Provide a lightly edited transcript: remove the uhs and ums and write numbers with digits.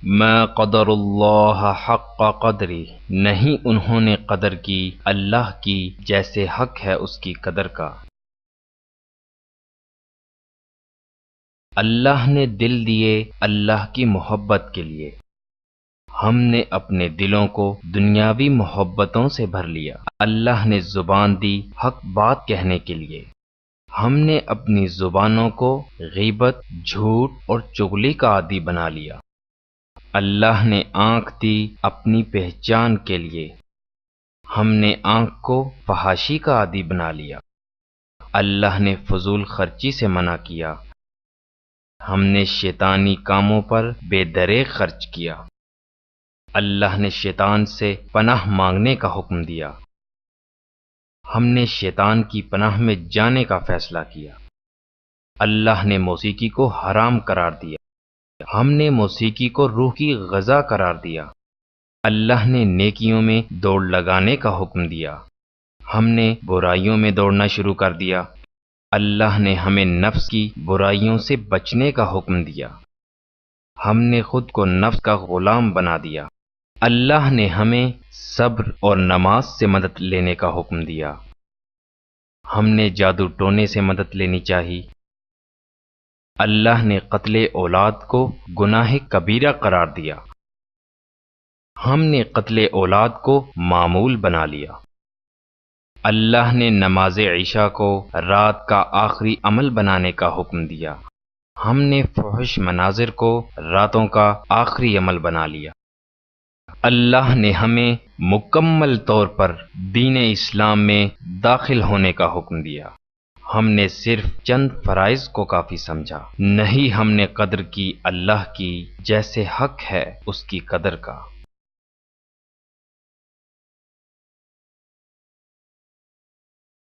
ما قدر اللہ حق قدری، نہیں انہوں نے قدر کی اللہ کی جیسے حق ہے اس کی قدر کا۔ اللہ نے دل دیے اللہ کی محبت کے لیے، ہم نے اپنے دلوں کو دنیاوی محبتوں سے بھر لیا۔ اللہ نے زبان دی حق بات کہنے کے لیے، ہم نے اپنی زبانوں کو غیبت، جھوٹ اور چغلی کا عادی بنا لیا۔ اللہ نے آنکھ دی اپنی پہچان کے لیے، ہم نے آنکھ کو فحاشی کا عادی بنا لیا۔ اللہ نے فضول خرچی سے منع کیا، ہم نے شیطانی کاموں پر بے دریغ خرچ کیا۔ اللہ نے شیطان سے پناہ مانگنے کا حکم دیا، ہم نے شیطان کی پناہ میں جانے کا فیصلہ کیا۔ اللہ نے موسیقی کو حرام قرار دیا، ہم نے موسیقی کو روح کی غذا قرار دیا۔ اللہ نے نیکیوں میں دوڑ لگانے کا حکم دیا، ہم نے برائیوں میں دوڑنا شروع کر دیا۔ اللہ نے ہمیں نفس کی برائیوں سے بچنے کا حکم دیا، ہم نے خود کو نفس کا غلام بنا دیا۔ اللہ نے ہمیں صبر اور نماز سے مدد لینے کا حکم دیا، ہم نے جادو ٹونے سے مدد لینی چاہی۔ اللہ نے قتل اولاد کو گناہ کبیرہ قرار دیا، ہم نے قتل اولاد کو معمول بنا لیا۔ اللہ نے نماز عشاء کو رات کا آخری عمل بنانے کا حکم دیا، ہم نے فحش مناظر کو راتوں کا آخری عمل بنا لیا۔ اللہ نے ہمیں مکمل طور پر دین اسلام میں داخل ہونے کا حکم دیا، ہم نے صرف چند فرائض کو کافی سمجھا، نہیں ہم نے قدر کی اللہ کی جیسے حق ہے اس کی قدر کا۔